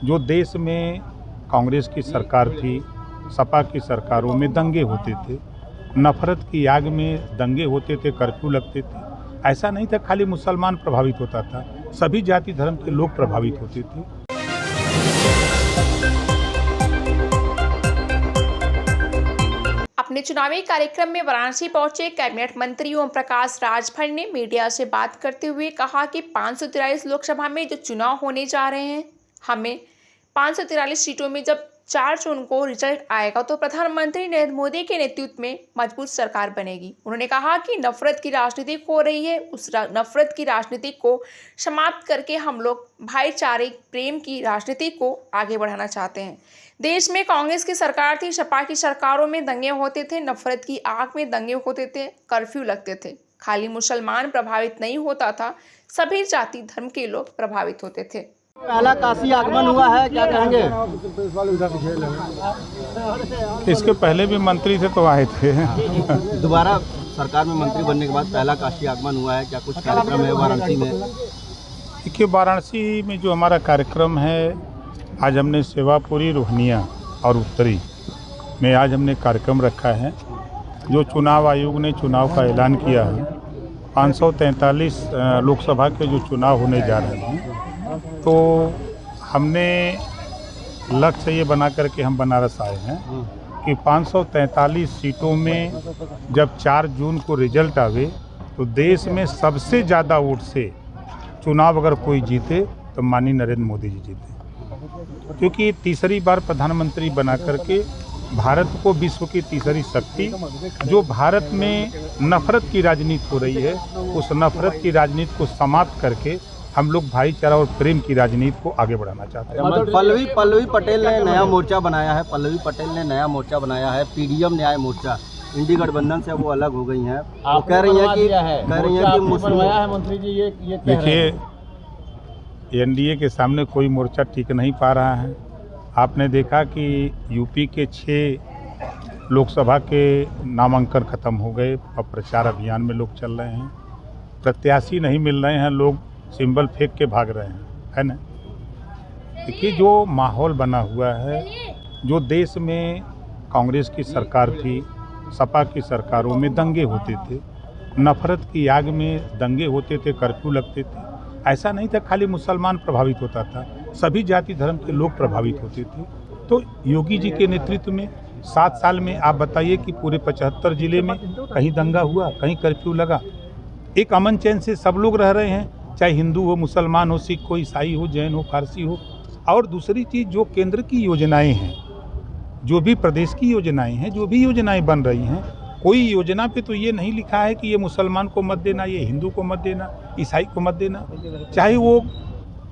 जो देश में कांग्रेस की सरकार थी, सपा की सरकारों में दंगे होते थे, नफरत की आग में दंगे होते थे, कर्फ्यू लगते थे। ऐसा नहीं था खाली मुसलमान प्रभावित होता था, सभी जाति धर्म के लोग प्रभावित होते थे। अपने चुनावी कार्यक्रम में वाराणसी पहुंचे कैबिनेट मंत्री ओम प्रकाश राजभर ने मीडिया से बात करते हुए कहा कि 543 लोकसभा में जो चुनाव होने जा रहे हैं, हमें 543 सीटों में जब 4 जून को रिजल्ट आएगा तो प्रधानमंत्री नरेंद्र मोदी के नेतृत्व में मजबूत सरकार बनेगी। उन्होंने कहा कि नफरत की राजनीति हो रही है, उस नफरत की राजनीति को समाप्त करके हम लोग भाईचारे प्रेम की राजनीति को आगे बढ़ाना चाहते हैं। देश में कांग्रेस की सरकार थी, सपा की सरकारों में दंगे होते थे, नफरत की आग में दंगे होते थे, कर्फ्यू लगते थे। खाली मुसलमान प्रभावित नहीं होता था, सभी जाति धर्म के लोग प्रभावित होते थे। पहला काशी आगमन हुआ है, क्या कहेंगे? इसके पहले भी मंत्री थे तो आए थे। दोबारा सरकार में मंत्री बनने के बाद पहला काशी आगमन हुआ है, क्या कुछ कार्यक्रम है वाराणसी में? देखिए, वाराणसी में जो हमारा कार्यक्रम है, आज हमने सेवापुरी, रोहनिया और उत्तरी में आज हमने कार्यक्रम रखा है। जो चुनाव आयोग ने चुनाव का ऐलान किया है, 543 लोकसभा के जो चुनाव होने जा रहे हैं, तो हमने लक्ष्य ये बना करके हम बनारस आए हैं कि 543 सीटों में जब 4 जून को रिजल्ट आवे तो देश में सबसे ज़्यादा वोट से चुनाव अगर कोई जीते तो माननीय नरेंद्र मोदी जी जीते, क्योंकि तीसरी बार प्रधानमंत्री बना करके भारत को विश्व की तीसरी शक्ति, जो भारत में नफरत की राजनीति हो रही है, उस नफरत की राजनीति को समाप्त करके हम लोग भाईचारा और प्रेम की राजनीति को आगे बढ़ाना चाहते हैं। पल्लवी पटेल ने नया मोर्चा बनाया है, पीडीएम न्याय मोर्चा, इंडी गठबंधन से वो अलग हो गई हैं। वो कह रही हैं कि मुस्लिम मंत्री जी ये देखिए, एनडीए के सामने कोई मोर्चा टिक नहीं पा रहा है। आपने देखा कि यूपी के 6 लोकसभा के नामांकन खत्म हो गए, अब प्रचार अभियान में लोग चल रहे हैं, प्रत्याशी नहीं मिल रहे हैं, लोग सिंबल फेंक के भाग रहे हैं, है ना। देखिए, जो माहौल बना हुआ है, जो देश में कांग्रेस की सरकार थी, सपा की सरकारों में दंगे होते थे, नफरत की आग में दंगे होते थे, कर्फ्यू लगते थे। ऐसा नहीं था खाली मुसलमान प्रभावित होता था, सभी जाति धर्म के लोग प्रभावित होते थे। तो योगी जी के नेतृत्व में 7 साल में आप बताइए कि पूरे 75 जिले में कहीं दंगा हुआ, कहीं कर्फ्यू लगा, एक अमन चैन से सब लोग रह रहे हैं, चाहे हिंदू हो, मुसलमान हो, सिख हो, ईसाई हो, जैन हो, फारसी हो। और दूसरी चीज़, जो केंद्र की योजनाएं हैं, जो भी प्रदेश की योजनाएं हैं, जो भी योजनाएं बन रही हैं, कोई योजना पे तो ये नहीं लिखा है कि ये मुसलमान को मत देना, ये हिंदू को मत देना, ईसाई को मत देना। चाहे वो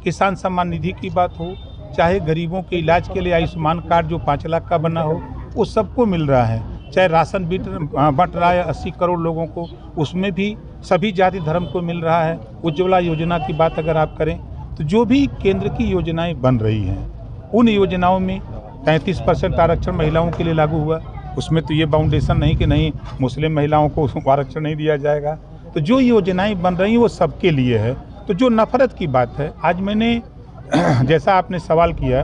किसान सम्मान निधि की बात हो, चाहे गरीबों के इलाज के लिए आयुष्मान कार्ड जो 5 लाख का बना हो, वो सबको मिल रहा है। चाहे राशन बंट रहा है 80 करोड़ लोगों को, उसमें भी सभी जाति धर्म को मिल रहा है। उज्ज्वला योजना की बात अगर आप करें तो जो भी केंद्र की योजनाएं बन रही हैं, उन योजनाओं में 33% आरक्षण महिलाओं के लिए लागू हुआ। उसमें तो ये बाउंडेशन नहीं कि नहीं मुस्लिम महिलाओं को आरक्षण नहीं दिया जाएगा। तो जो योजनाएं बन रही हैं वो सबके लिए है। तो जो नफरत की बात है, आज मैंने जैसा आपने सवाल किया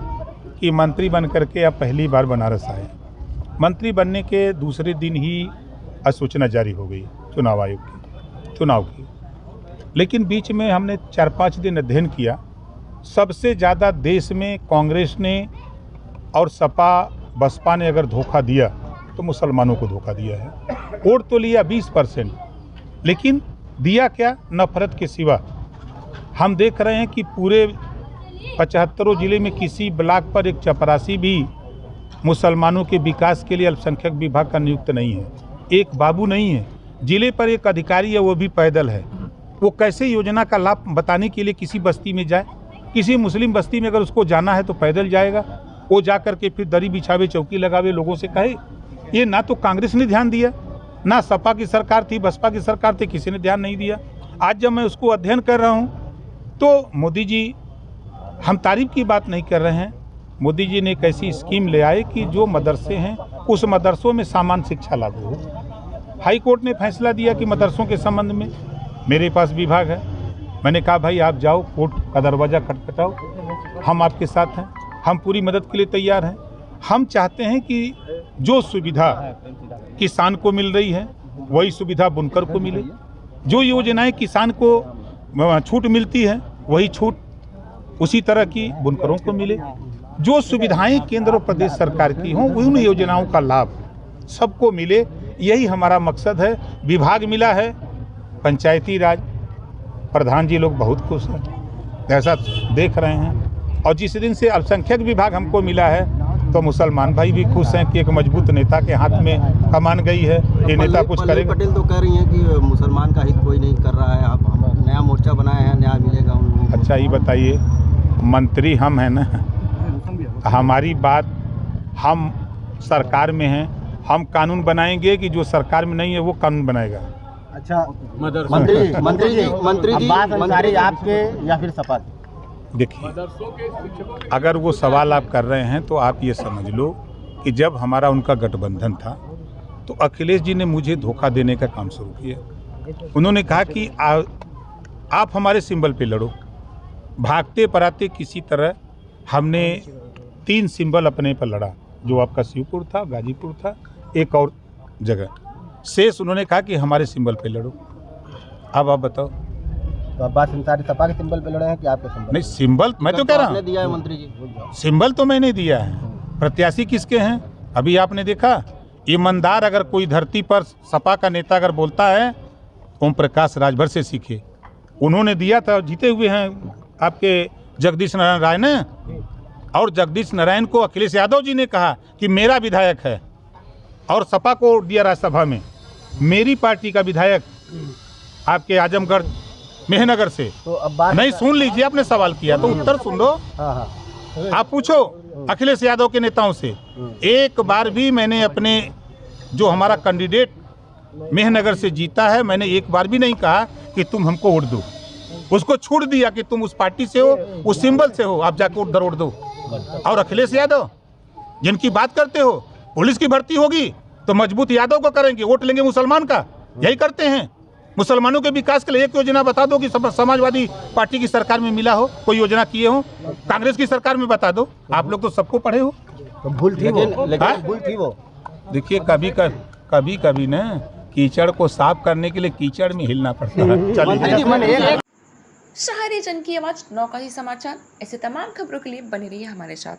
कि मंत्री बन करके अब पहली बार बनारस आए, मंत्री बनने के दूसरे दिन ही अधिसूचना जारी हो गई चुनाव आयोग की, चुनाव की। लेकिन बीच में हमने 4-5 दिन अध्ययन किया। सबसे ज़्यादा देश में कांग्रेस ने और सपा बसपा ने अगर धोखा दिया तो मुसलमानों को धोखा दिया है। वोट तो लिया 20%, लेकिन दिया क्या? नफरत के सिवा। हम देख रहे हैं कि पूरे 75 जिले में किसी ब्लॉक पर एक चपरासी भी मुसलमानों के विकास के लिए अल्पसंख्यक विभाग का नियुक्त नहीं है, एक बाबू नहीं है। जिले पर एक अधिकारी है, वो भी पैदल है। वो कैसे योजना का लाभ बताने के लिए किसी बस्ती में जाए? किसी मुस्लिम बस्ती में अगर उसको जाना है तो पैदल जाएगा, वो जा कर के फिर दरी बिछावे, चौकी लगावे, लोगों से कहे। ये ना तो कांग्रेस ने ध्यान दिया, ना सपा की सरकार थी, बसपा की सरकार थी, किसी ने ध्यान नहीं दिया। आज जब मैं उसको अध्ययन कर रहा हूँ तो मोदी जी, हम तारीफ की बात नहीं कर रहे हैं, मोदी जी ने एक ऐसी स्कीम ले आए कि जो मदरसे हैं उस मदरसों में सामान्य शिक्षा लागू हो। हाई कोर्ट ने फैसला दिया कि मदरसों के संबंध में मेरे पास विभाग है। मैंने कहा भाई आप जाओ, कोर्ट का दरवाज़ा खटखटाओ, हम आपके साथ हैं। हम पूरी मदद के लिए तैयार हैं। हम चाहते हैं कि जो सुविधा किसान को मिल रही है वही सुविधा बुनकर को मिले। जो योजनाएं किसान को छूट मिलती है वही छूट उसी तरह की बुनकरों को मिले। जो सुविधाएं केंद्र और प्रदेश सरकार की हों उन योजनाओं का लाभ सबको मिले, यही हमारा मकसद है। विभाग मिला है पंचायती राज, प्रधान जी लोग बहुत खुश हैं, ऐसा देख रहे हैं। और जिस दिन से अल्पसंख्यक विभाग हमको मिला है तो मुसलमान भाई भी खुश हैं कि एक मजबूत नेता के हाथ में कमान गई है। ये नेता कुछ करेगा। पटेल तो कह रही हैं कि मुसलमान का हित कोई नहीं कर रहा है, आप नया मोर्चा बनाए हैं, न्याय मिलेगा उन लोगों को। अच्छा ये बताइए, मंत्री हम हैं ना, हमारी बात, हम सरकार में हैं, हम कानून बनाएंगे कि जो सरकार में नहीं है वो कानून बनाएगा। अच्छा मंत्री जी आपके या फिर सपा? देखिए, अगर वो सवाल आप कर रहे हैं तो आप ये समझ लो कि जब हमारा उनका गठबंधन था तो अखिलेश जी ने मुझे धोखा देने का काम शुरू किया। उन्होंने कहा कि आप हमारे सिंबल पे लड़ो। भागते पराते किसी तरह हमने 3 सिंबल अपने पर लड़ा, जो आपका शिवपुर था, गाजीपुर था, एक और जगह शेष। उन्होंने कहा कि हमारे सिंबल पे लड़ो। अब आप बताओ, तो अब्बास अंसारी सपा के सिंबल पे लड़े हैं कि आपके सिंबल? नहीं, सिंबल मैं तो कह रहा हूँ दिया है मंत्री जी, सिंबल तो मैंने दिया है। प्रत्याशी किसके हैं अभी आपने देखा? ईमानदार अगर कोई धरती पर सपा का नेता अगर बोलता है, ओम प्रकाश राजभर से सीखे। उन्होंने दिया था, जीते हुए हैं आपके जगदीश नारायण राय ने। और जगदीश नारायण को अखिलेश यादव जी ने कहा कि मेरा विधायक है, और सपा को दिया राज्यसभा में। मेरी पार्टी का विधायक आपके आजमगढ़ मेहनगर से। तो अब्बास नहीं, सुन लीजिए, आपने सवाल किया तो उत्तर सुन लो। आप पूछो अखिलेश यादव के नेताओं से, एक बार भी मैंने अपने जो हमारा कैंडिडेट मेहनगर से जीता है, मैंने एक बार भी नहीं कहा कि तुम हमको वोट दो। उसको छूट दिया कि तुम उस पार्टी से हो, उस सिंबल से हो, आप जाकर उधर वोट दो। और अखिलेश यादव जिनकी बात करते हो, पुलिस की भर्ती होगी तो मजबूत यादव को करेंगे, वोट लेंगे मुसलमान का। यही करते हैं। मुसलमानों के विकास के लिए एक योजना बता दो कि समाजवादी पार्टी की सरकार में मिला हो, कोई योजना किए हो, कांग्रेस की सरकार में बता दो। आप लोग तो सबको पढ़े हो। तो भूल थी वो। देखिए, कभी कभी ना कीचड़ को साफ करने के लिए कीचड़ में हिलना पड़ता है। चलिए, शहरी जन की आवाज 9 का ही समाचार। ऐसे तमाम खबरों के लिए बने रहिए हमारे साथ।